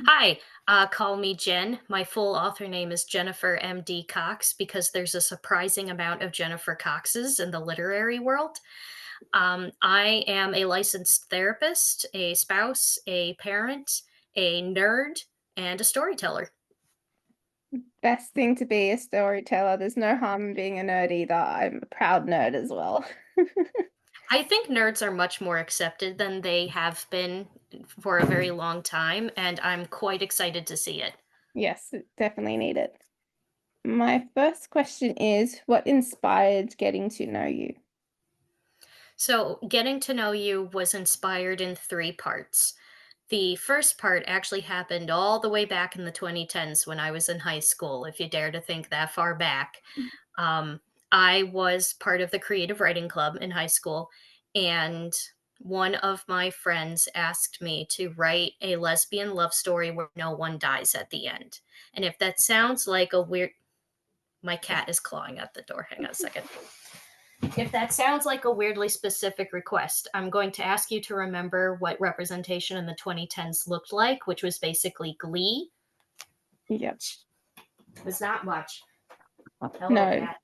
Hi, call me Jen. My full author name is Jennifer M.D. Cox because there's a surprising amount of Jennifer Coxes in the literary world. I am a licensed therapist, a spouse, a parent, a nerd, and a storyteller. Best thing to be a storyteller. There's no harm in being a nerd either. I'm a proud nerd as well. I think nerds are much more accepted than they have been for a very long time, and I'm quite excited to see it. Yes, definitely need it. My first question is, what inspired getting to know you? So, getting to know you was inspired in three parts. The first part actually happened all the way back in the 2010s when I was in high school, if you dare to think that far back. Um, I was part of the creative writing club in high school, and one of my friends asked me to write a lesbian love story where no one dies at the end. And if that sounds like a weird, my cat is clawing at the door. Hang on a second. If that sounds like a weirdly specific request, I'm going to ask you to remember what representation in the 2010s looked like, which was basically Glee. Yep. It was not much. Hello, No. cat.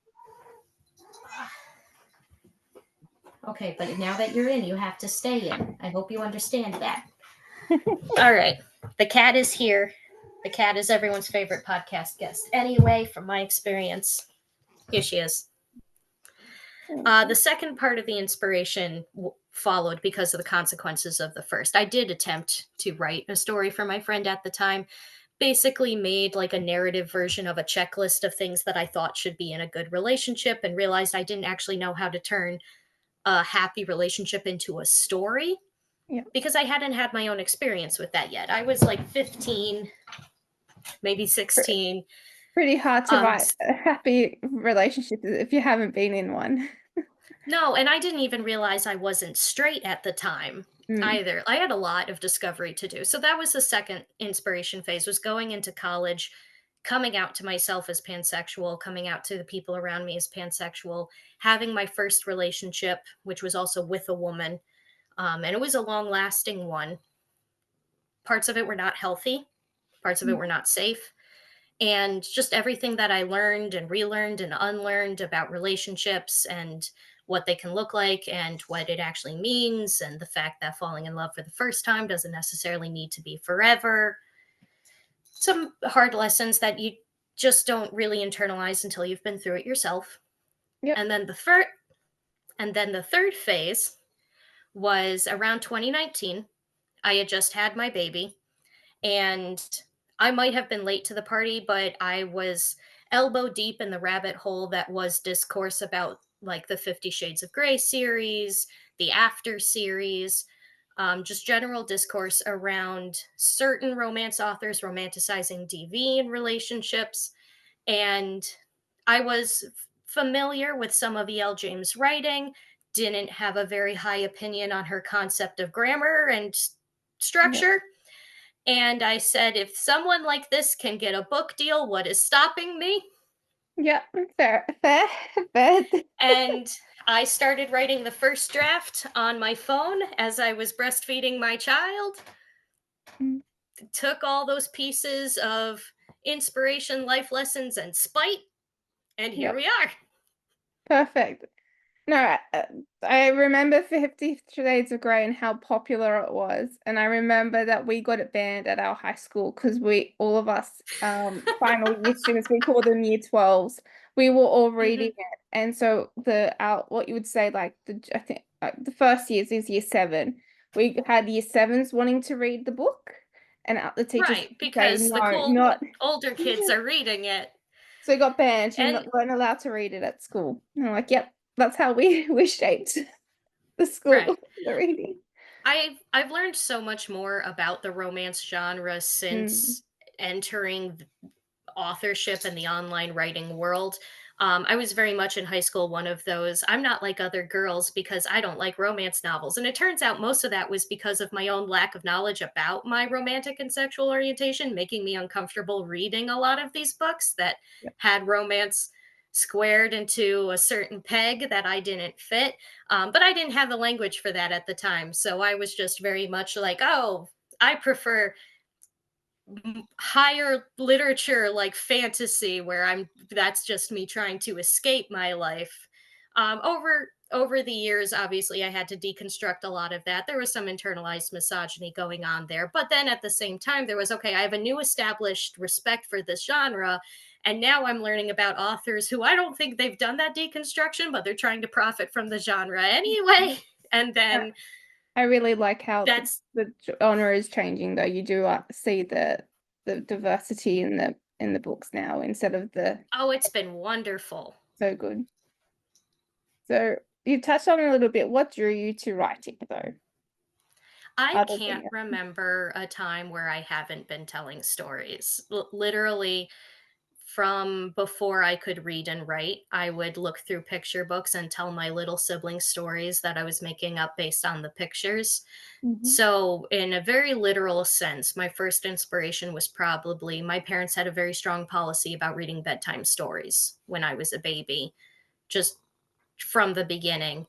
Okay, but now that you're in, you have to stay in. I hope you understand that. All right. The cat is here. The cat is everyone's favorite podcast guest. Anyway, from my experience, here she is. The second part of the inspiration followed because of the consequences of the first. I did attempt to write a story for my friend at the time, basically made like a narrative version of a checklist of things that I thought should be in a good relationship and realized I didn't actually know how to turn a happy relationship into a story Yep. because I hadn't had my own experience with that yet. I was like 15, maybe Pre- 16. Pretty hard to Um, write a happy relationship if you haven't been in one. No, and I didn't even realize I wasn't straight at the time Mm, either. I had a lot of discovery to do. So that was the second inspiration phase was going into college, coming out to myself as pansexual, coming out to the people around me as pansexual, having my first relationship, which was also with a woman. And it was a long lasting one. Parts of it were not healthy, parts of it were not safe. And just everything that I learned and relearned and unlearned about relationships and what they can look like and what it actually means, and the fact that falling in love for the first time doesn't necessarily need to be forever. Some hard lessons that you just don't really internalize until you've been through it yourself. yep. And then the third phase was around 2019. I had just had my baby, and I might have been late to the party, but I was elbow deep in the rabbit hole that was discourse about like the 50 Shades of Grey series, the After series, just general discourse around certain romance authors romanticizing DV in relationships. And I was familiar with some of E.L. James' writing, didn't have a very high opinion on her concept of grammar and Yep. structure. And I said, if someone like this can get a book deal, what is stopping me? Yep. Fair, fair, fair. And I started writing the first draft on my phone as I was breastfeeding my child, took all those pieces of inspiration, life lessons, and spite, and here Yep. we are. Perfect. No, I remember 50 Shades of Grey and how popular it was. And I remember that we got it banned at our high school because all of us, final year students, we call them year 12s, we were all reading Mhm. it. And so what you would say, like, I think the first years is year seven. We had year sevens wanting to read the book, and the teachers Right, would say, because the no, cool not. older kids are reading it. So it got banned. You And weren't allowed to read it at school. And I'm like, yep, that's how we we shaped the right. school, the reading. I've learned so much more about the romance genre Mm, since entering authorship in the online writing world. I was very much in high school one of those. I'm not like other girls because I don't like romance novels. And it turns out most of that was because of my own lack of knowledge about my romantic and sexual orientation, making me uncomfortable reading a lot of these books that yep. had romance squared into a certain peg that I didn't fit. But I didn't have the language for that at the time. So I was just very much like, oh, I prefer higher literature like fantasy where I'm that's just me trying to escape my life. Over the years, obviously, I had to deconstruct a lot of that. There was some internalized misogyny going on there, but then at the same time, there was okay. I have a new established respect for this genre, and now I'm learning about authors who I don't think they've done that deconstruction, but they're trying to profit from the genre anyway. And Uh, then I really like how that's the genre is changing though. You do see the diversity in the books now instead of the oh, it's been wonderful. so good. So you touched on it a little bit. What drew you to writing though, I other than can't your remember a time where I haven't been telling stories. Literally, from before I could read and write, I would look through picture books and tell my little sibling stories that I was making up based on the pictures. Mhm. So, in a very literal sense, my first inspiration was probably my parents had a very strong policy about reading bedtime stories when I was a baby, just from the beginning.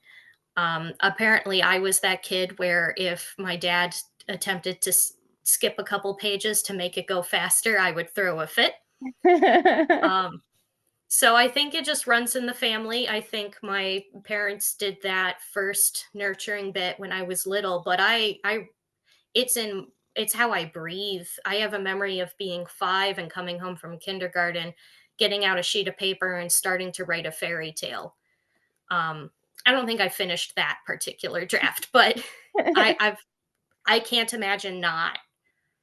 Apparently, I was that kid where if my dad attempted to skip a couple pages to make it go faster, I would throw a fit. Um, so I think it just runs in the family. I think my parents did that first nurturing bit when I was little, but it's in it's how I breathe. I have a memory of being 5 and coming home from kindergarten, getting out a sheet of paper and starting to write a fairy tale. Um, I don't think I finished that particular draft, but I've I can't imagine not.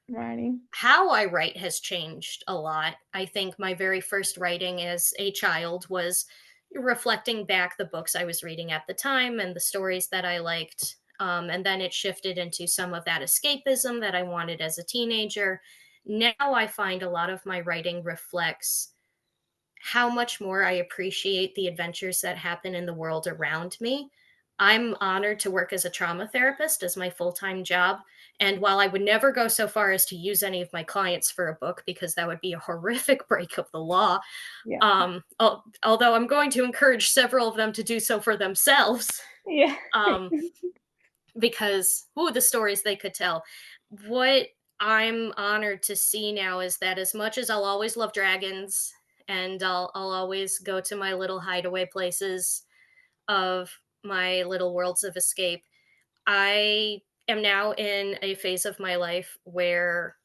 Writing. How I write has changed a lot. I think my very first writing as a child was reflecting back the books I was reading at the time and the stories that I liked. And then it shifted into some of that escapism that I wanted as a teenager. Now I find a lot of my writing reflects how much more I appreciate the adventures that happen in the world around me. I'm honored to work as a trauma therapist as my full time job. And while I would never go so far as to use any of my clients for a book, because that would be a horrific break of the law, Yeah. although I'm going to encourage several of them to do so for themselves, Yeah. um, because, ooh, the stories they could tell. What I'm honored to see now is that as much as I'll always love dragons and I'll always go to my little hideaway places of my little worlds of escape, I am now in a phase of my life where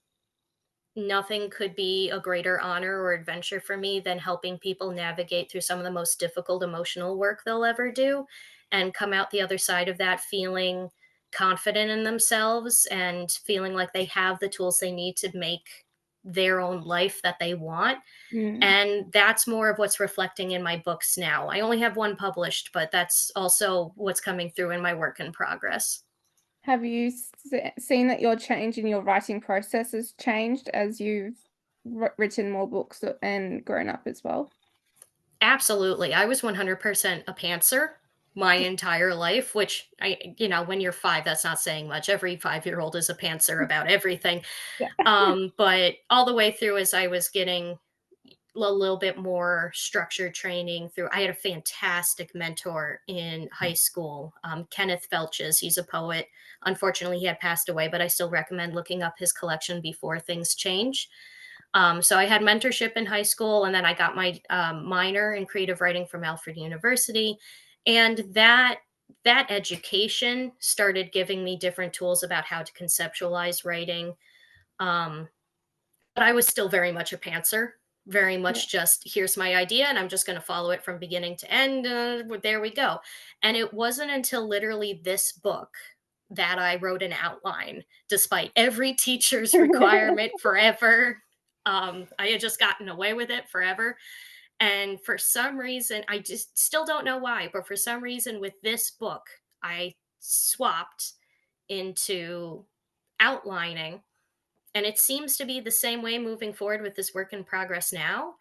nothing could be a greater honor or adventure for me than helping people navigate through some of the most difficult emotional work they'll ever do and come out the other side of that feeling confident in themselves and feeling like they have the tools they need to make their own life that they want. Mm. And that's more of what's reflecting in my books now. I only have one published, but that's also what's coming through in my work in progress. Have you seen that your change in your writing process has changed as you've written more books and grown up as well? Absolutely. I was 100% a pantser my entire life, which when you're 5, that's not saying much. Every 5-year-old is a pantser about everything. Yeah. But all the way through as I was getting a little bit more structured training through, I had a fantastic mentor in high school, Kenneth Felches. He's a poet. Unfortunately, he had passed away, but I still recommend looking up his collection before things change. So I had mentorship in high school, and then I got my minor in creative writing from Alfred University, and that education started giving me different tools about how to conceptualize writing. Um, but I was still very much a pantser, very Yeah. much just here's my idea, and I'm just going to follow it from beginning to end. There we go. And it wasn't until literally this book that I wrote an outline, despite every teacher's requirement forever. I had just gotten away with it forever. And for some reason, I just still don't know why, but for some reason, with this book, I swapped into outlining. And it seems to be the same way moving forward with this work in progress now.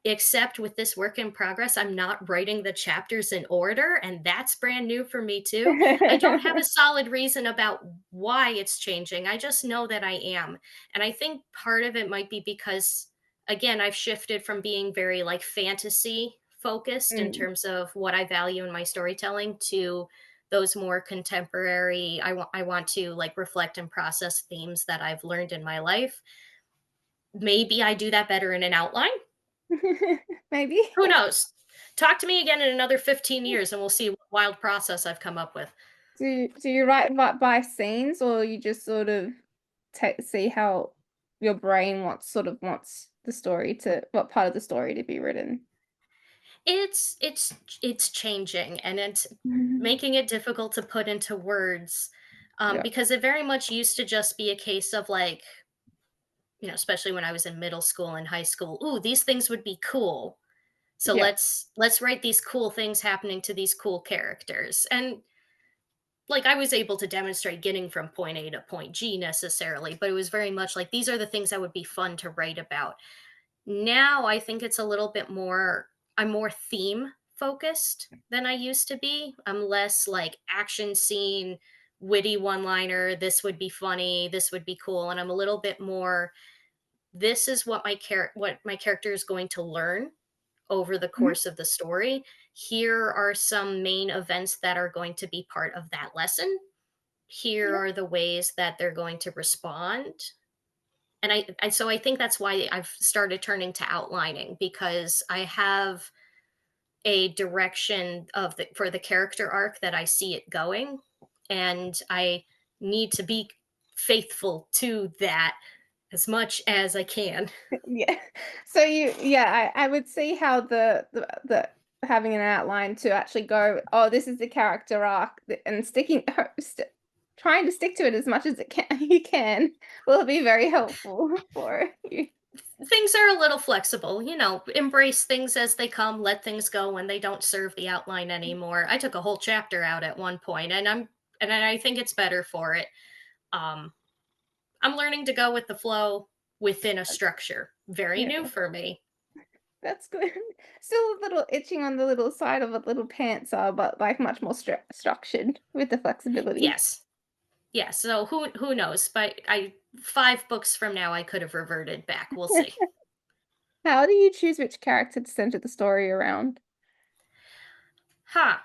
Except with this work in progress, I'm not writing the chapters in order, and that's brand new for me too. I don't have a solid reason about why it's changing. I just know that I am. And I think part of it might be because, again, I've shifted from being very like fantasy focused in Mm. terms of what I value in my storytelling to those more contemporary. I want to like reflect and process themes that I've learned in my life. Maybe I do that better in an outline. Maybe. Who knows? Talk to me again in another 15 years and we'll see what wild process I've come up with. Do you write by scenes, or you just sort of see how your brain wants the story to what part of the story to be written? It's changing, and it's Mhm. making it difficult to put into words, Yeah. because it very much used to just be a case of, like, especially when I was in middle school and high school, "Ooh, these things would be cool. So Yeah. let's write these cool things happening to these cool characters." And, like, I was able to demonstrate getting from point A to point G necessarily, but it was very much like, these are the things that would be fun to write about. Now I think it's a little bit more I'm more theme focused than I used to be. I'm less like action scene, witty one-liner, this would be funny, this would be cool, and I'm a little bit more, this is what my character is going to learn over the Mhm. course of the story. Here are some main events that are going to be part of that lesson. Here Yeah. are the ways that they're going to respond. And I think that's why I've started turning to outlining, because I have a direction of the for the character arc that I see it going, and I need to be faithful to that as much as I can. Yeah. So I would see how the having an outline to actually go, oh, this is the character arc, and trying to stick to it as much as it can you can will be very helpful for you. Things are a little flexible, embrace things as they come, let things go when they don't serve the outline anymore. I took a whole chapter out at one point, and I think it's better for it. Um I'm learning to go with the flow within a structure. Very new Yeah, for me. that's good. Still a little itching on the little side of a little pantser, but like much more structured with the flexibility. Yes. Yes. So who knows? But I 5 books from now I could have reverted back. We'll see. How do you choose which character to center the story around? Huh.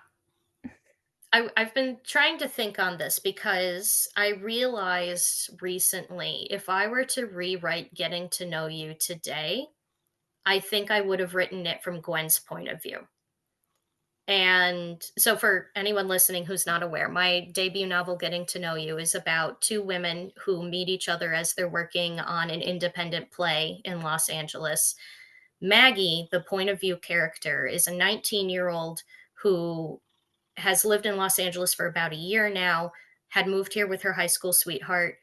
I've been trying to think on this because I realized recently, if I were to rewrite Getting to Know You today, I think I would have written it from Gwen's point of view. And so, for anyone listening who's not aware, my debut novel, Getting to Know You, is about two women who meet each other as they're working on an independent play in Los Angeles. Maggie, the point of view character, is a 19-year-old who has lived in Los Angeles for about a year now, had moved here with her high school sweetheart,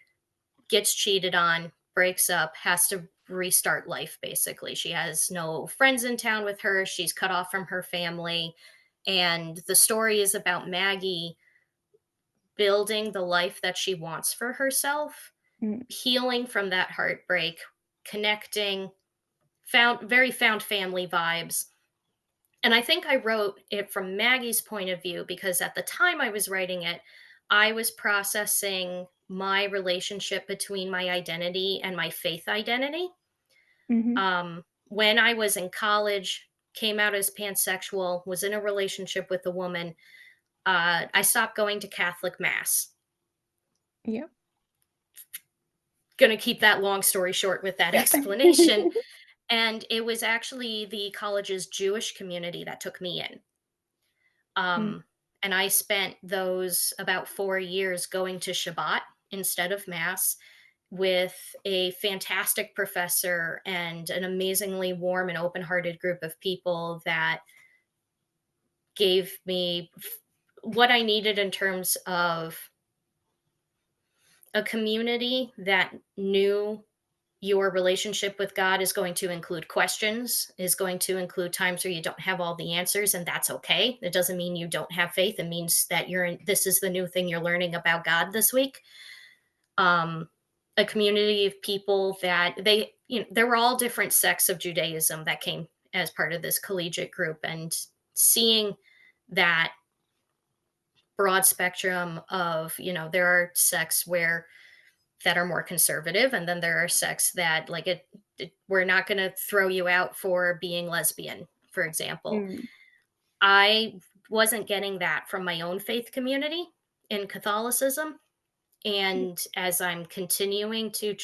gets cheated on, breaks up, has to restart life basically. She has no friends in town with her, she's cut off from her family. And the story is about Maggie building the life that she wants for herself, Mm, healing from that heartbreak, connecting, found family vibes. And I think I wrote it from Maggie's point of view because at the time I was writing it, I was processing my relationship between my identity and my faith identity. mhm. When I was in college, came out as pansexual, was in a relationship with a woman, I stopped going to Catholic Mass. Yep. Gonna keep that long story short with that Yeah. explanation. And it was actually the college's Jewish community that took me in. Mm, Um, and I spent those about 4 years going to Shabbat instead of Mass with a fantastic professor and an amazingly warm and open hearted group of people that gave me what I needed in terms of a community that knew your relationship with God is going to include questions, is going to include times where you don't have all the answers, and that's okay. It doesn't mean you don't have faith. It means that this is the new thing you're learning about God this week. Um, a community of people that there were all different sects of Judaism that came as part of this collegiate group, and seeing that broad spectrum of, there are sects that are more conservative, and then there are sects that like we're not going to throw you out for being lesbian, for example. mm, I wasn't getting that from my own faith community in Catholicism, yeah. and as I'm continuing to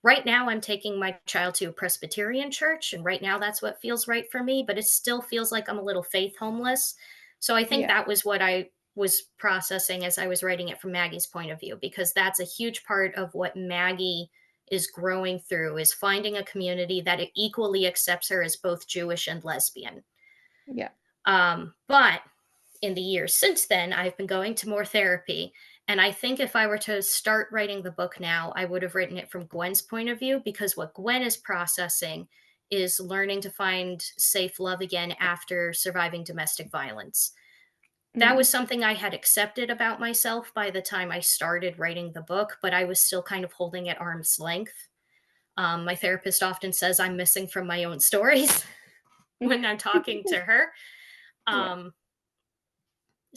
Right now, I'm taking my child to a Presbyterian church, and right now that's what feels right for me, but it still feels like I'm a little faith homeless. So I think Yeah. that was what I was processing as I was writing it from Maggie's point of view, because that's a huge part of what Maggie is growing through, is finding a community that equally accepts her as both Jewish and lesbian. Yeah. But in the years since then, I've been going to more therapy. And I think if I were to start writing the book now, I would have written it from Gwen's point of view, because what Gwen is processing is learning to find safe love again after surviving domestic violence. That Mm. was something I had accepted about myself by the time I started writing the book, but I was still kind of holding at arm's length. My therapist often says I'm missing from my own stories when I'm talking to her. Yeah. Um,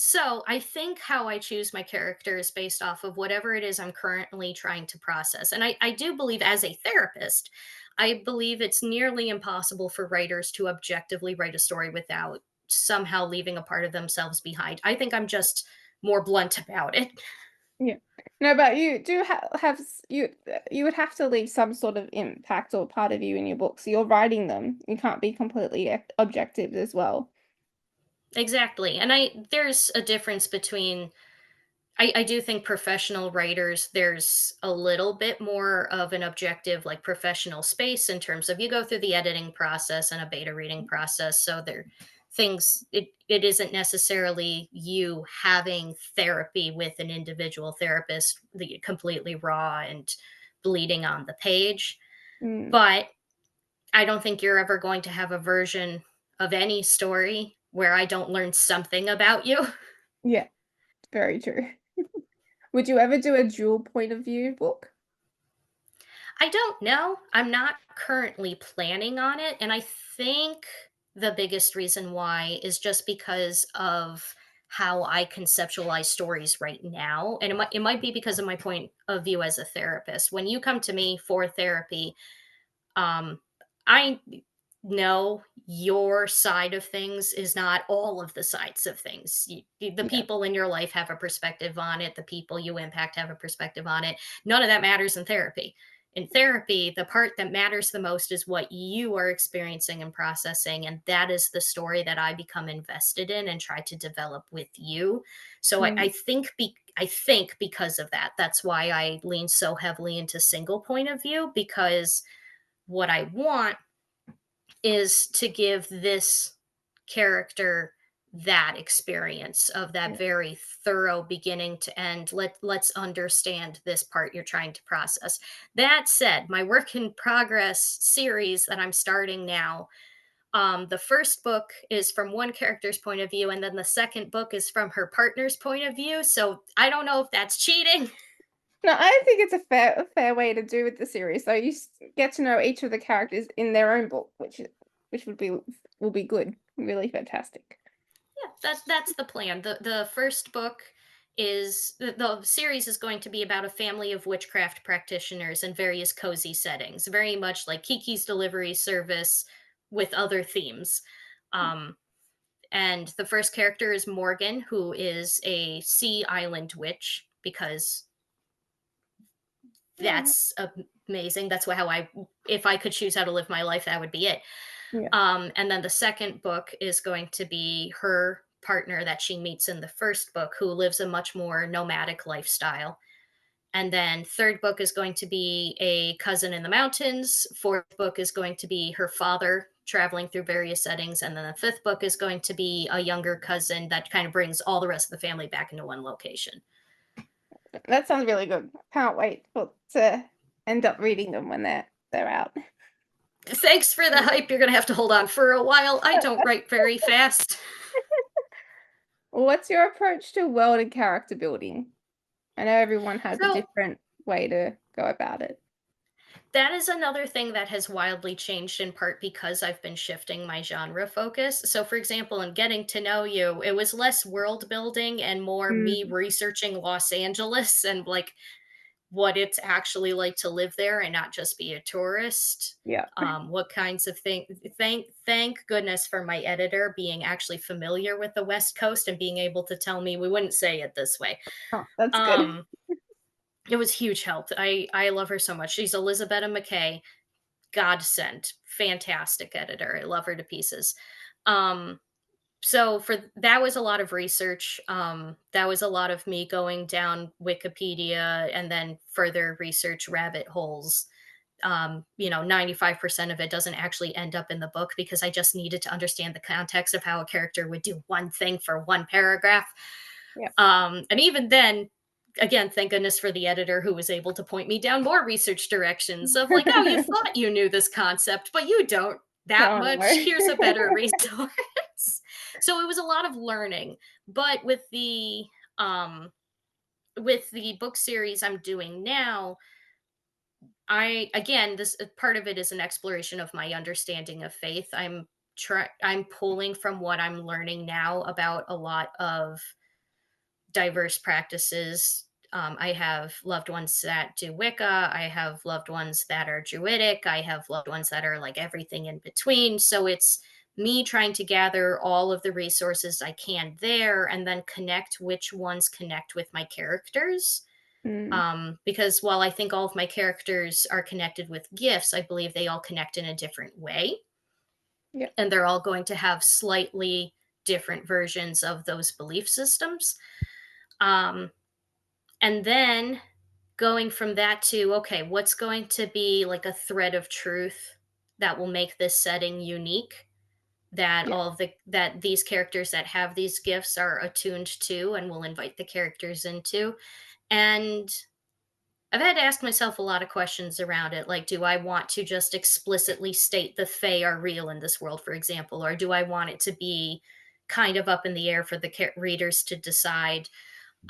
So I think how I choose my characters based off of whatever it is I'm currently trying to process. And I do believe, as a therapist, I believe it's nearly impossible for writers to objectively write a story without somehow leaving a part of themselves behind. I think I'm just more blunt about it. Yeah. No, but you do have you would have to leave some sort of impact or part of you in your book. So you're writing them. You can't be completely objective as well. Exactly. And there's a difference between, I do think professional writers, there's a little bit more of an objective, like professional space in terms of you go through the editing process and a beta reading process. So there things it isn't necessarily you having therapy with an individual therapist completely raw and bleeding on the page. Mm. But I don't think you're ever going to have a version of any story where I don't learn something about you. Yeah, very true. Would you ever do a dual point of view book? I don't know. I'm not currently planning on it, and I think the biggest reason why is just because of how I conceptualize stories right now, and it might be because of my point of view as a therapist. When you come to me for therapy, um, I know your side of things is not all of the sides of things. The Yeah. people in your life have a perspective on it. The people you impact have a perspective on it. None of that matters in therapy. In therapy, the part that matters the most is what you are experiencing and processing. And that is the story that I become invested in and try to develop with you. So I Mm. think I think because of that, that's why I lean so heavily into single point of view, because what I want is to give this character that experience of that Yeah. very thorough beginning to end. Let's understand this part you're trying to process. That said, my work in progress series that I'm starting now, the first book is from one character's point of view, and then the second book is from her partner's point of view. So I don't know if that's cheating. No, I think it's a fair way to do with the series. So you get to know each of the characters in their own book, which will be good, really fantastic. Yeah, that's the plan. The first book is the series is going to be about a family of witchcraft practitioners in various cozy settings, very much like Kiki's Delivery Service with other themes. Um, and the first character is Morgan, who is a sea island witch, because Yeah. that's amazing. That's how I, if I could choose how to live my life, that would be it. Yeah. And then the second book is going to be her partner that she meets in the first book, who lives a much more nomadic lifestyle. And then third book is going to be a cousin in the mountains. Fourth book is going to be her father traveling through various settings. And then the fifth book is going to be a younger cousin that kind of brings all the rest of the family back into one location. That sounds really good. Can't wait for to end up reading them when they're out. Thanks for the hype. You're going to have to hold on for a while. I don't write very fast. What's your approach to world and character building? I know everyone has a So, different way to go about it. that is another thing that has wildly changed, in part because I've been shifting my genre focus. So, for example, in Getting to Know You, it was less world building and more me Mm. researching Los Angeles and like what it's actually like to live there and not just be a tourist. Yeah. What kinds of things? Thank goodness for my editor being actually familiar with the West Coast and being able to tell me we wouldn't say it this way. Oh, that's good. Um, It was huge help. I love her so much. She's Elizabeth McKay, godsend, fantastic editor. I love her to pieces. Um, so for that was a lot of research. That was a lot of me going down Wikipedia and then further research rabbit holes. 95% of it doesn't actually end up in the book because I just needed to understand the context of how a character would do one thing for one paragraph. Yep. And even then, again, thank goodness for the editor who was able to point me down more research directions of like, oh, you thought you knew this concept, but you don't that Oh, much. no. Here's a better resource. So it was a lot of learning. But with the book series I'm doing now, I again, this part of it is an exploration of my understanding of faith. I'm pulling from what I'm learning now about a lot of diverse practices. I have loved ones that do Wicca. I have loved ones that are Druidic. I have loved ones that are like everything in between. So it's me trying to gather all of the resources I can there and then connect which ones connect with my characters. Mm, Because while I think all of my characters are connected with gifts, I believe they all connect in a different way. yep, And they're all going to have slightly different versions of those belief systems. Um, and then going from that to, okay, what's going to be like a thread of truth that will make this setting unique? That yeah. that these characters that have these gifts are attuned to and will invite the characters into. And I've had to ask myself a lot of questions around it. Like, do I want to just explicitly state the Fae are real in this world, for example, or do I want it to be kind of up in the air for the readers to decide?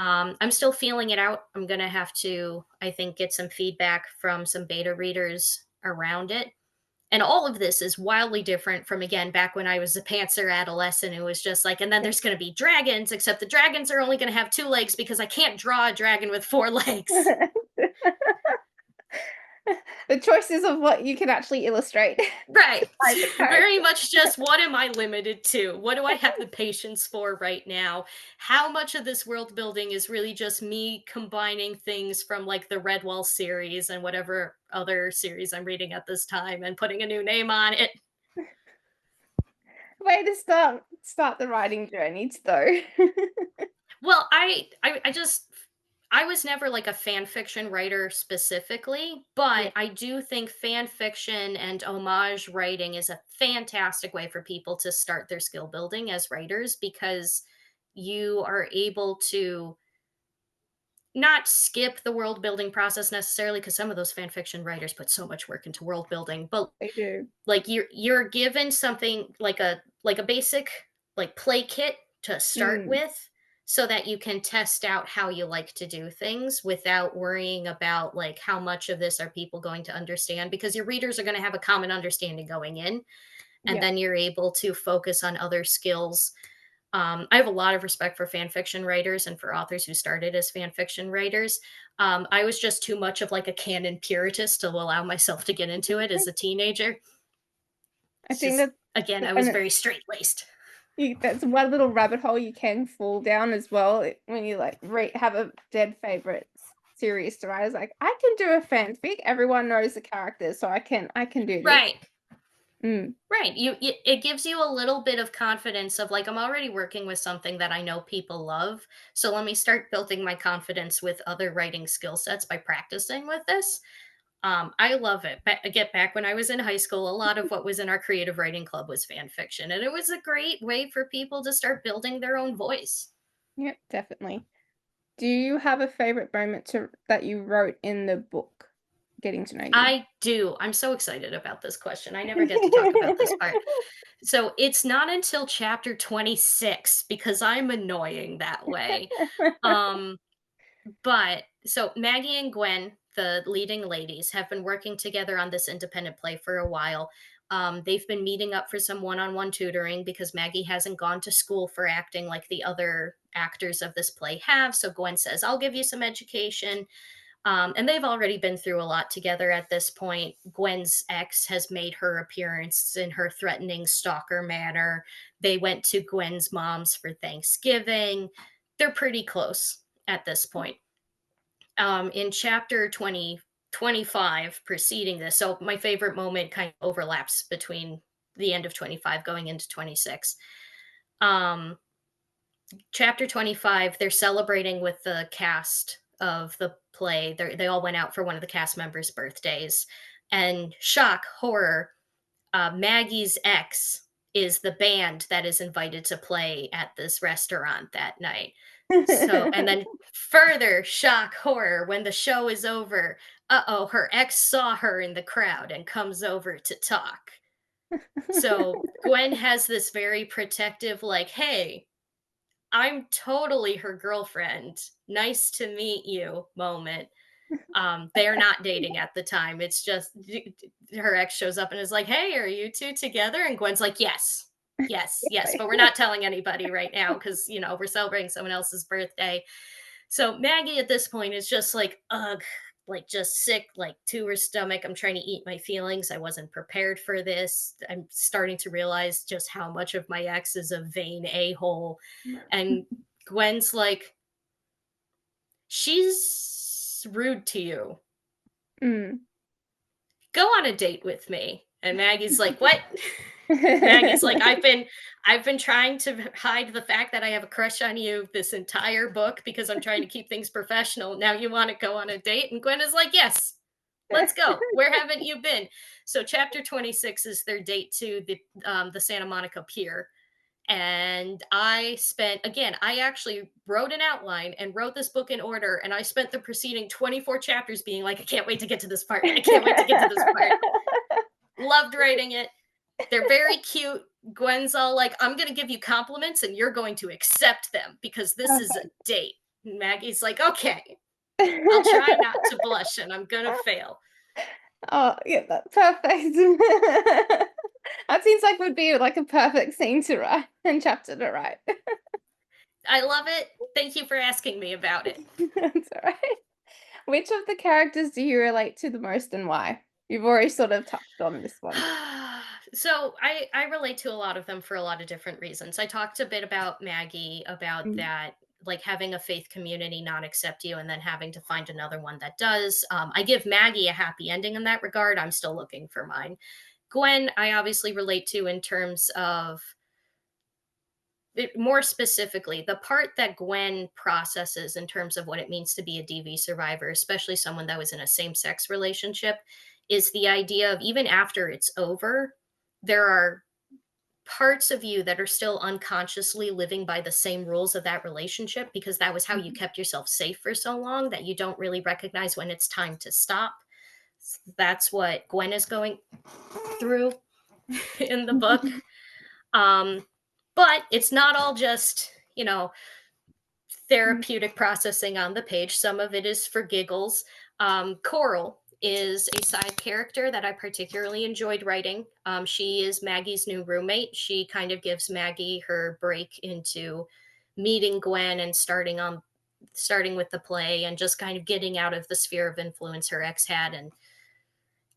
I'm still feeling it out. I'm going to have to, I think, get some feedback from some beta readers around it. And all of this is wildly different from, again, back when I was a pantser adolescent. It was just like, and then there's going to be dragons, except the dragons are only going to have two legs because I can't draw a dragon with four legs. The choices of what you can actually illustrate Right. by the Very character. much just what am I limited to? What do I have the patience for right now? How much of this world building is really just me combining things from like the Redwall series and whatever other series I'm reading at this time and putting a new name on it? Way to start the writing journey though. Well, I was never like a fan fiction writer specifically, Yeah, but I do think fan fiction and homage writing is a fantastic way for people to start their skill building as writers because you are able to not skip the world building process necessarily because some of those fan fiction writers put so much work into world building, but they do. like you're given something like a basic like play kit to start Mm, with so that you can test out how you like to do things without worrying about like how much of this are people going to understand because your readers are going to have a common understanding going in and yeah. then you're able to focus on other skills. I have a lot of respect for fan fiction writers and for authors who started as fan fiction writers. I was just too much of like a canon puritist to allow myself to get into it as a teenager. I It's think just that again, I was and very straight-laced. that's one little rabbit hole you can fall down as well when you like have a dead favorite series to write. It's like I can do a fanfic. Everyone knows the characters, so I can do this. Right, Mm, right. It gives you a little bit of confidence of like I'm already working with something that I know people love, so let me start building my confidence with other writing skill sets by practicing with this. I love it. Get back when I was in high school, a lot of what was in our creative writing club was fan fiction, and it was a great way for people to start building their own voice. yep, definitely. Do you have a favorite moment to that you wrote in the book, Getting to Know You? I do. I'm so excited about this question. I never get to talk about this part. So it's not until chapter 26 because I'm annoying that way. Um, but so Maggie and Gwen, the leading ladies, have been working together on this independent play for a while. They've been meeting up for some one on one tutoring because Maggie hasn't gone to school for acting like the other actors of this play have. So Gwen says, I'll give you some education. And they've already been through a lot together at this point. Gwen's ex has made her appearance in her threatening stalker manner. They went to Gwen's mom's for Thanksgiving. They're pretty close at this point. In chapter 25 preceding this, so my favorite moment kind of overlaps between the end of 25 going into 26. Um, Chapter 25, they're celebrating with the cast of the play. They all went out for one of the cast members' birthdays. And shock, horror, Maggie's ex is the band that is invited to play at this restaurant that night. So, and then further shock, horror, when the show is over, her ex saw her in the crowd and comes over to talk. So Gwen has this very protective, like, hey, I'm totally her girlfriend. Nice to meet you moment. They are not dating at the time. It's just her ex shows up and is like, "Hey, are you 2 together?" And Gwen's like, "Yes. Yes, yes, but we're not telling anybody right now because we're celebrating someone else's birthday." So Maggie at this point is just like, ugh, like just sick, like to her stomach. I'm trying to eat my feelings. I wasn't prepared for this. I'm starting to realize just how much of my ex is a vain a-hole. And Gwen's like, she's rude to you. Mm. Go on a date with me. And Maggie's like, what? Maggie's like, I've been trying to hide the fact that I have a crush on you this entire book because I'm trying to keep things professional. Now you want to go on a date? And Gwen is like, yes, let's go. Where haven't you been? So chapter 26 is their date to the Santa Monica Pier. And I actually wrote an outline and wrote this book in order. And I spent the preceding 24 chapters being like, I can't wait to get to this part. I can't wait to get to this part. Loved writing it. They're very cute. Gwen's all like, I'm going to give you compliments and you're going to accept them because this is a Perfect. date. And Maggie's like, okay, I'll try not to blush and I'm going to fail. Oh, yeah, that's perfect. That seems like would be like a perfect scene to write and chapter to write. I love it. Thank you for asking me about it. That's all right. Which of the characters do you relate to the most and why? You've already sort of touched on this one. So I relate to a lot of them for a lot of different reasons. I talked a bit about Maggie, about Mm, that, like having a faith community not accept you and then having to find another one that does. I give Maggie a happy ending in that regard. I'm still looking for mine. Gwen, I obviously relate to in terms of more specifically, the part that Gwen processes in terms of what it means to be a DV survivor, especially someone that was in a same sex relationship, is the idea of even after it's over, there are parts of you that are still unconsciously living by the same rules of that relationship because that was how you mhm, kept yourself safe for so long that you don't really recognize when it's time to stop. That's what Gwen is going through in the book. Um, but it's not all just, mm, therapeutic processing on the page. Some of it is for giggles. Coral is a side character that I particularly enjoyed writing. She is Maggie's new roommate. She kind of gives Maggie her break into meeting Gwen and starting with the play and just kind of getting out of the sphere of influence her ex had and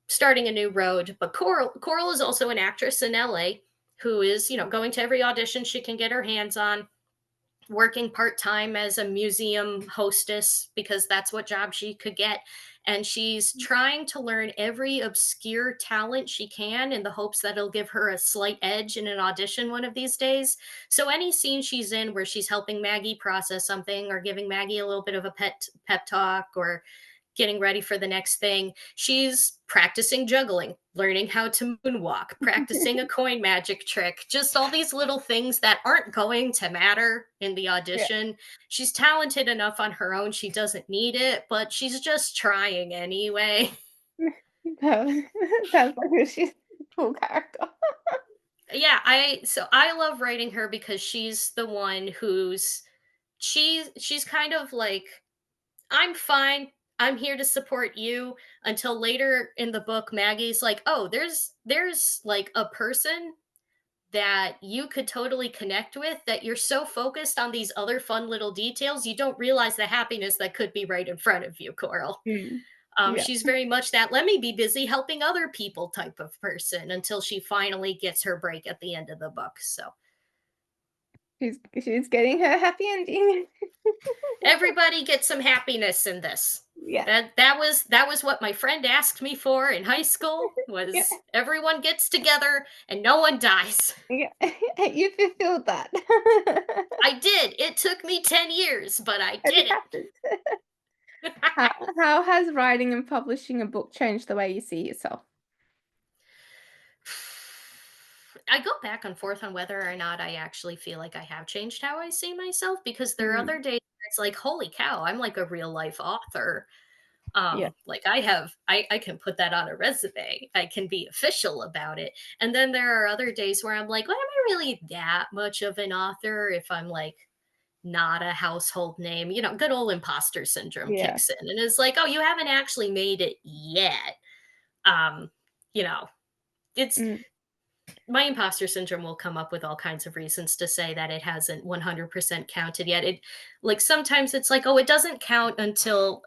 starting a new road. But Coral is also an actress in LA who is, going to every audition she can get her hands on, working part-time as a museum hostess because that's what job she could get, and she's trying to learn every obscure talent she can in the hopes that it'll give her a slight edge in an audition one of these days. So any scene she's in where she's helping Maggie process something or giving Maggie a little bit of a pep talk or getting ready for the next thing. She's practicing juggling, learning how to moonwalk, practicing a coin magic trick, just all these little things that aren't going to matter in the yeah. audition. She's talented enough on her own, she doesn't need it, but she's just trying anyway. Sounds like she's a cool character. Yeah, I love writing her because she's the one she's kind of like, I'm fine. I'm here to support you until later in the book Maggie's like, "Oh, there's like a person that you could totally connect with that you're so focused on these other fun little details, you don't realize the happiness that could be right in front of you, Coral." Mm, yeah, She's very much that let me be busy helping other people type of person until she finally gets her break at the end of the book. So she's getting her happy ending. everybody gets some happiness in this. Yeah. That was what my friend asked me for in high school, Yeah. was everyone gets together and no one dies. Yeah. You fulfilled that. I did. It took me 10 years, but I It did happened. it. How has writing and publishing a book changed the way you see yourself? I go back and forth on whether or not I actually feel like I have changed how I see myself, because there are other Mm, days where it's like, holy cow, I'm like a real life author. yeah, Like I can put that on a resume. I can be official about it. And then there are other days where I'm like, well, am I really that much of an author if I'm like not a household name? Good old imposter syndrome yeah. kicks in and it's like, oh, you haven't actually made it yet. Um, you know, it's Mm, my imposter syndrome will come up with all kinds of reasons to say that it hasn't 100% counted yet. It like sometimes it's like, oh, it doesn't count until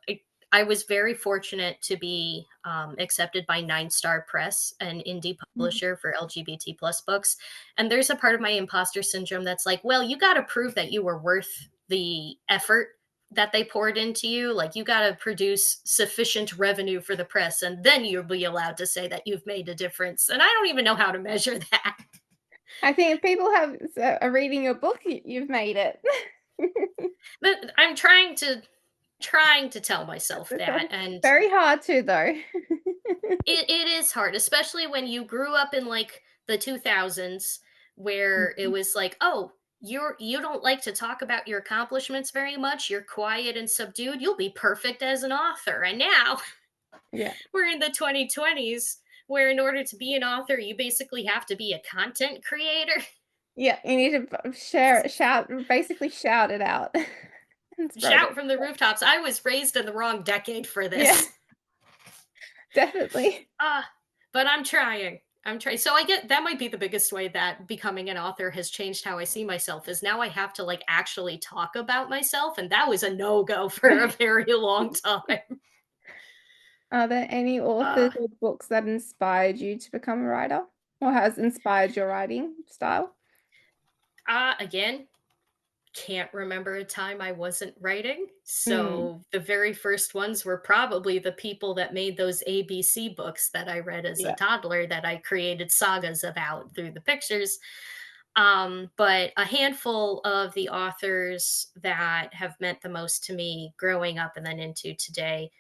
I was very fortunate to be accepted by Nine Star Press, an indie mm. publisher for LGBT plus books. And there's a part of my imposter syndrome that's like, well, you got to prove that you were worth the effort that they poured into you. Like, you got to produce sufficient revenue for the press, and then you'll be allowed to say that you've made a difference. And I don't even know how to measure that. I think if people are reading your book, you've made it. But I'm trying to tell myself that. And Very hard to though. it is hard, especially when you grew up in like the 2000s, where it Mhm. was like, oh, you don't like to talk about your accomplishments very much, you're quiet and subdued, you'll be perfect as an author. And now Yeah, we're in the 2020s, where in order to be an author, you basically have to be a content creator. yeah. You need to share, shout, basically shout it out and spread Shout it. from the rooftops. I was raised in the wrong decade for Yeah, this. definitely. Ah, but I'm trying. I'm trying. So I get that might be the biggest way that becoming an author has changed how I see myself, is now I have to like actually talk about myself. And that was a no-go for a very long time. Are there any authors Uh, or books that inspired you to become a writer or has inspired your writing style? again, can't remember a time I wasn't writing. Mm, So the very first ones were probably the people that made those ABC books that I read as a yeah. toddler, that I created sagas about through the pictures. But a handful of the authors that have meant the most to me growing up and then into today,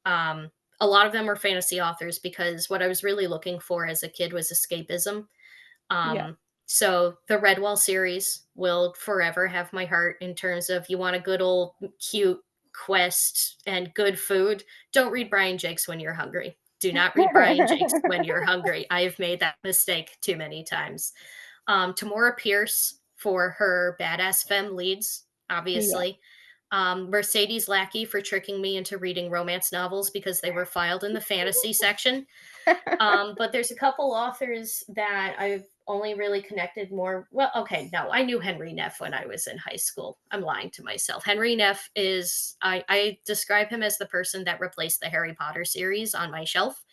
um, a lot of them are fantasy authors, because what I was really looking for as a kid was escapism. Yeah. So the Redwall series will forever have my heart in terms of, you want a good old cute quest and good food. Don't read Brian Jakes when you're hungry. Do not read Brian Jakes when you're hungry. I have made that mistake too many times. Tamora Pierce for her badass femme leads, Yeah. obviously. Mercedes Lackey for tricking me into reading romance novels because they were filed in the fantasy section. But there's a couple authors that I've only really connected more. Well, okay, no, I knew Henry Neff when I was in high school. I'm lying to myself. Henry Neff is, I describe him as the person that replaced the Harry Potter series on my shelf,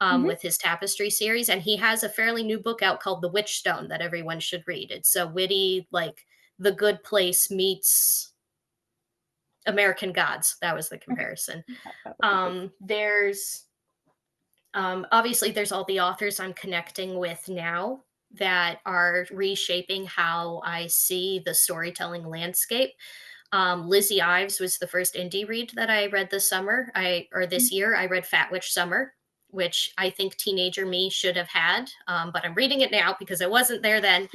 Mhm. with his tapestry series. And he has a fairly new book out called The Witchstone that everyone should read. It's so witty, like The Good Place meets American Gods. That was the Okay. comparison. That would be good. There's Obviously, there's all the authors I'm connecting with now that are reshaping how I see the storytelling landscape. Lizzie Ives was the first indie read that I read this summer. Or this Mm. year, I read Fat Witch Summer, which I think teenager me should have had, but I'm reading it now because I wasn't there then.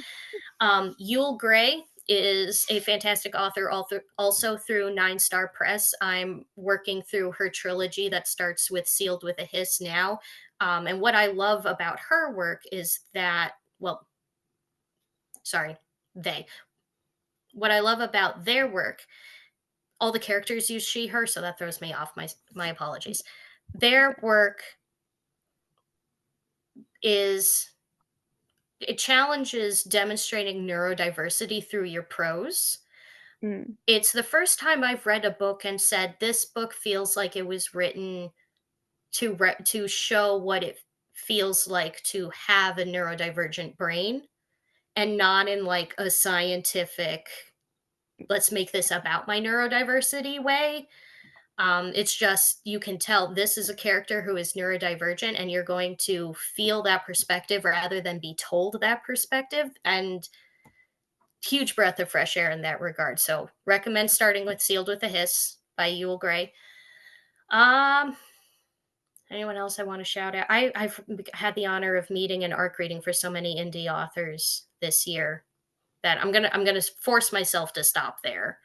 Yule Gray is a fantastic author, also through Nine Star Press. I'm working through her trilogy that starts with Sealed with a Hiss now. And what I love about her work is that, well, sorry, they. What I love about their work, all the characters use she, her, so that throws me off. My apologies. Their work is, it challenges demonstrating neurodiversity through your prose. Mm. It's the first time I've read a book and said, "This book feels like it was written to show what it feels like to have a neurodivergent brain, and not in like a scientific, let's make this about my neurodiversity way." It's just you can tell this is a character who is neurodivergent, and you're going to feel that perspective rather than be told that perspective. And huge breath of fresh air in that regard. So recommend starting with Sealed with a Hiss by Yule Gray. Um, Anyone else I want to shout out? I've had the honor of meeting and arc reading for so many indie authors this year that I'm gonna force myself to stop there.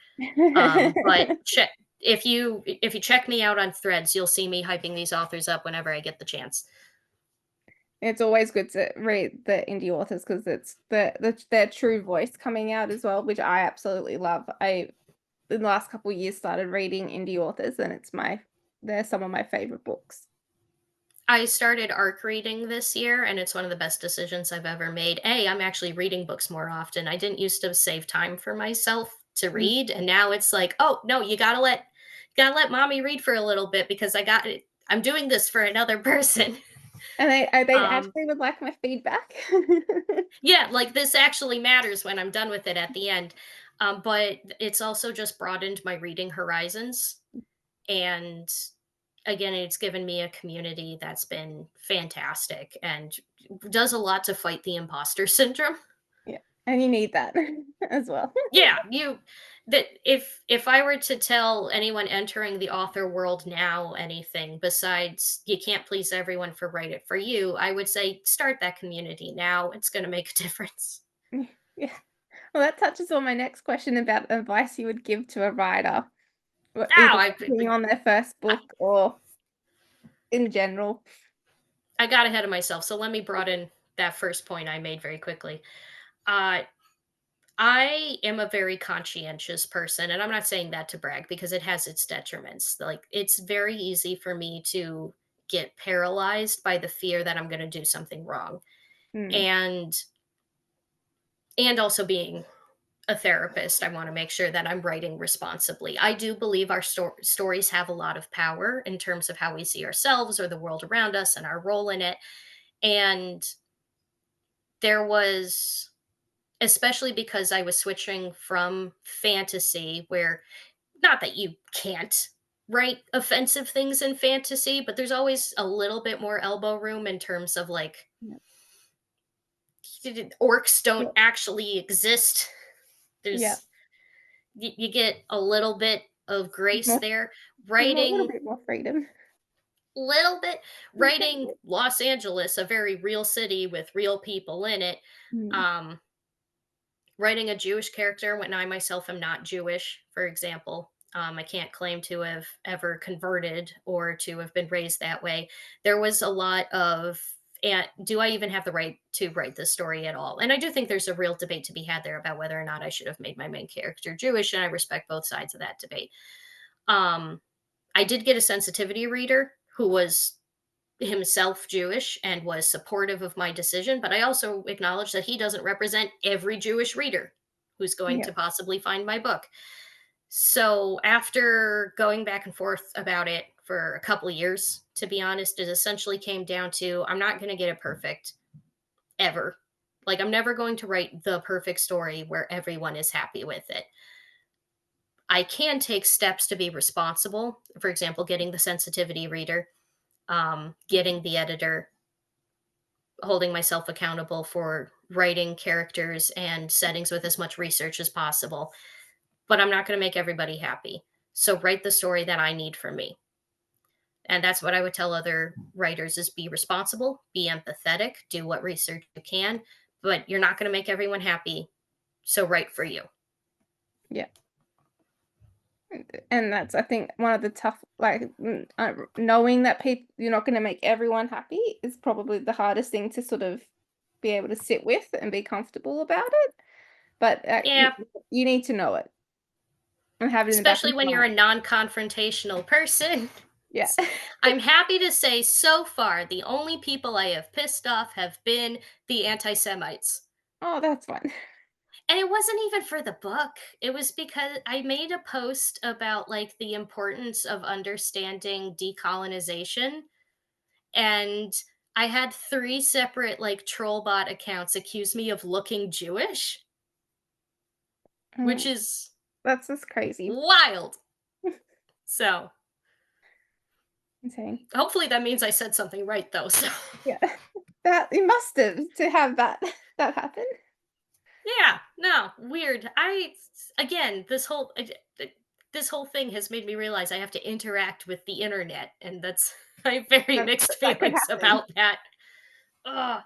But check if you check me out on Threads, you'll see me hyping these authors up whenever I get the chance. It's always good to read the indie authors because it's their true voice coming out as well, which I absolutely love. I in the last couple of years started reading indie authors, and they're some of my favorite books. I started arc reading this year, and it's one of the best decisions I've ever made. I'm actually reading books more often. I didn't used to save time for myself to Mm. read, and now it's like, oh no, you gotta let mommy read for a little bit because I got it. I'm doing this for another person. And they Um, actually would like my feedback. yeah, like this actually matters when I'm done with it at the end. But it's also just broadened my reading horizons, and again, it's given me a community that's been fantastic and does a lot to fight the imposter syndrome. Yeah, and you need that as well. Yeah, you that if I were to tell anyone entering the author world now anything besides you can't please everyone for write it for you, I would say start that community now. It's going to make a difference. Yeah. Well, that touches on my next question about advice you would give to a writer, Now either working on their first I book or in general. I got ahead of myself, so let me broaden that first point I made very quickly. Uh I am a very conscientious person, and I'm not saying that to brag because it has its detriments. Like, it's very easy for me to get paralyzed by the fear that I'm going to do something wrong. Mm, And also being a therapist, I want to make sure that I'm writing responsibly. I do believe our stories have a lot of power in terms of how we see ourselves or the world around us and our role in it. And there was especially because I was switching from fantasy where not that you can't write offensive things in fantasy, but there's always a little bit more elbow room in terms of like yeah, orcs don't yeah, actually exist. yeah. There's you get a little bit of grace More, there. a little Writing bit more freedom. little bit writing Los Angeles, a very real city with real people in it. Mm, Um Writing a Jewish character when I myself am not Jewish, for example. I can't claim to have ever converted or to have been raised that way. There was a lot of, and do I even have the right to write this story at all? And I do think there's a real debate to be had there about whether or not I should have made my main character Jewish, and I respect both sides of that debate. Um, I did get a sensitivity reader who was himself Jewish and was supportive of my decision, but I also acknowledge that he doesn't represent every Jewish reader who's going yeah, to possibly find my book. So after going back and forth about it for a couple of years, to be honest, it essentially came down to I'm not going to get it perfect ever. Like, I'm never going to write the perfect story where everyone is happy with it. I can take steps to be responsible. For example, getting the sensitivity reader, getting the editor, holding myself accountable for writing characters and settings with as much research as possible. But I'm not going to make everybody happy. So write the story that I need for me. And that's what I would tell other writers is be responsible, be empathetic, do what research you can, but you're not going to make everyone happy. So write for you. yeah. And that's, I think, one of the tough, like, knowing that people you're not going to make everyone happy is probably the hardest thing to sort of be able to sit with and be comfortable about it. But Yeah, you need to know it and have it in the back of especially when your you're mind. a non-confrontational person. Yeah. I'm happy to say so far the only people I have pissed off have been the anti-Semites. Oh, that's fine. And it wasn't even for the book. It was because I made a post about like the importance of understanding decolonization, and I had 3 separate like troll bot accounts accuse me of looking Jewish, which Mm, is that's just crazy. wild. So, Insane. Hopefully that means I said something right though. So Yeah. That you must have to have that that happen. yeah, no, weird. Again, this whole thing has made me realize I have to interact with the internet, and that's I have very That mixed that could feelings happen. about that. Ugh.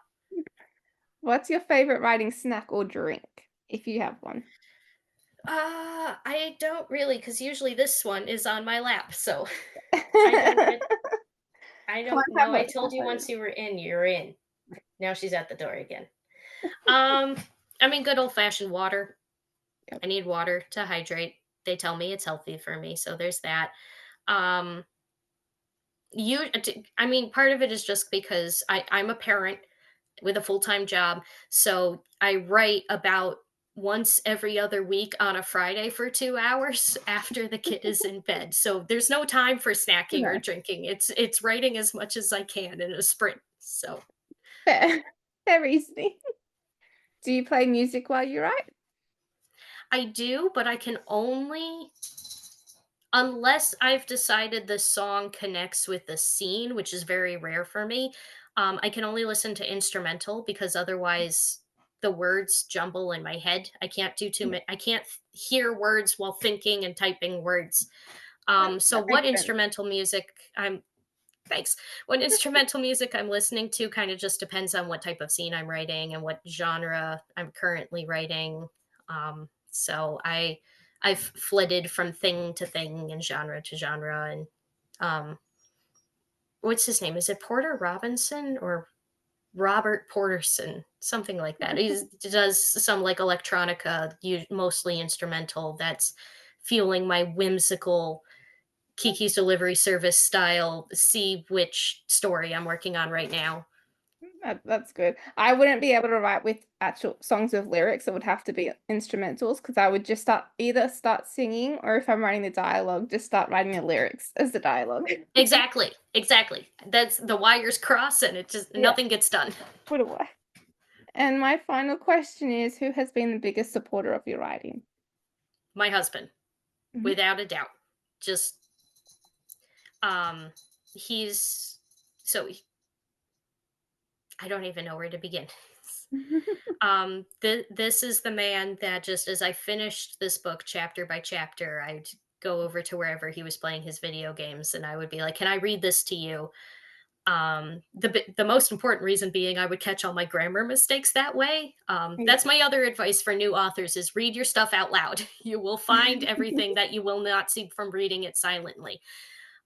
What's your favorite writing snack or drink, if you have one? I don't really, because usually this one is on my lap, so I don't Can't get. I don't have know. I much told you fun. once you were in, you're in. Now she's at the door again. Um, I mean, good old fashioned water. Yep. I need water to hydrate. They tell me it's healthy for me, so there's that. Um, I mean, part of it is just because I'm a parent with a full-time job, so I write about once every other week on a Friday for 2 hours after the kid is in bed. So there's no time for snacking or No, drinking. It's writing as much as I can in a sprint. So fair. Fair reasoning. Do you play music while you write? I do, but I can only unless I've decided the song connects with the scene, which is very rare for me. I can only listen to instrumental because otherwise the words jumble in my head. I can't do too Yeah, many. I can't hear words while thinking and typing words. So that what makes sense. instrumental music I'm thanks. What instrumental music I'm listening to kind of just depends on what type of scene I'm writing and what genre I'm currently writing. I've flitted from thing to thing and genre to genre and um what's his name? Is it Porter Robinson or Robert Porterson? Something like that. He does some like electronica, mostly instrumental that's fueling my whimsical Kiki's Delivery Service style, see which story I'm working on right now. That's good. I wouldn't be able to write with actual songs with lyrics. It would have to be instrumentals because I would just start singing, or if I'm writing the dialogue, just start writing the lyrics as the dialogue. Exactly, exactly. That's the wires cross and it just Yeah, nothing gets done. put away. And my final question is, who has been the biggest supporter of your writing? My husband, Mhm. without a doubt. Just um he's so I don't even know where to begin. This is the man that just as I finished this book chapter by chapter, I'd go over to wherever he was playing his video games and I would be like, "Can I read this to you?" The most important reason being I would catch all my grammar mistakes that way. Yeah. That's my other advice for new authors is read your stuff out loud. You will find everything that you will not see from reading it silently.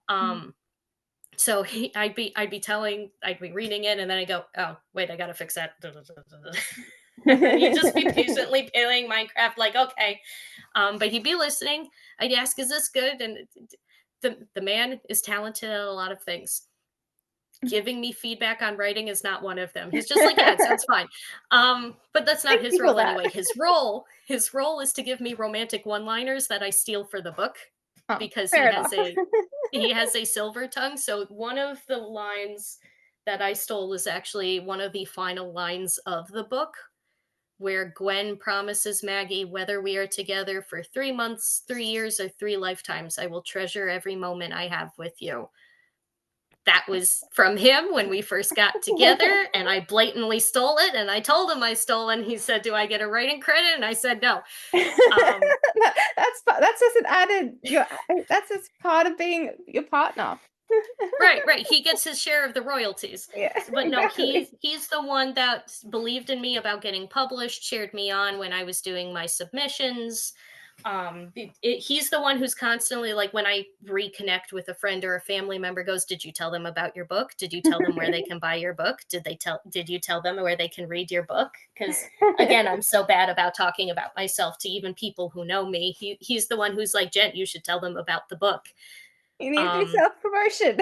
Um, so I'd be reading it and then I go, oh wait, I gotta fix that. And then he'd just be patiently playing Minecraft, like, okay. But he'd be listening. I'd ask, is this good? And the man is talented at a lot of things. Giving me feedback on writing is not one of them. He's just like, "Yeah, it sounds fine." But that's not Thank his you for role that. anyway. His role is to give me romantic one-liners that I steal for the book Oh, because fair enough. he has a silver tongue. So one of the lines that I stole is actually one of the final lines of the book where Gwen promises Maggie, whether we are together for 3 months, 3 years, or 3 lifetimes, I will treasure every moment I have with you. That was from him when we first got together, and I blatantly stole it, and I told him I stole it, and he said, "Do I get a writing credit?" And I said, "No." Um, That's just an added that's just part of being your partner. right, right, he gets his share of the royalties. Yeah, But no, exactly. he's the one that believed in me about getting published, cheered me on when I was doing my submissions. He's the one who's constantly like when I reconnect with a friend or a family member goes, "Did you tell them about your book? Did you tell them where they can buy your book? Did you tell them where they can read your book?" Cuz again, I'm so bad about talking about myself to even people who know me. He's the one who's like, "Jen, you should tell them about the book." You need to do Um self-promotion.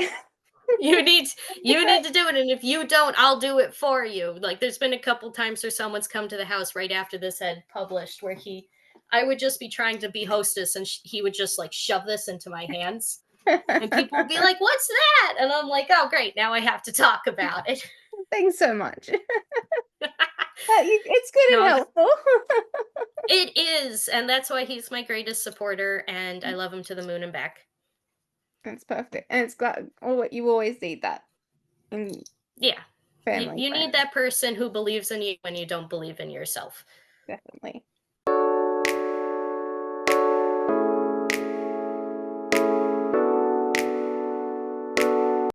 you need Be you great. need to do it, and if you don't, I'll do it for you. Like there's been a couple times where someone's come to the house right after this had published where he I would just be trying to be hostess and he would just like shove this into my hands and people would be like, "What's that?" And I'm like, "Oh great, now I have to talk about it." Thanks so much. It's good and No, helpful. it is, and that's why he's my greatest supporter and I love him to the moon and back. It's perfect, and it's glad you always need that in Yeah. You family, you need friends, that person who believes in you when you don't believe in yourself. definitely.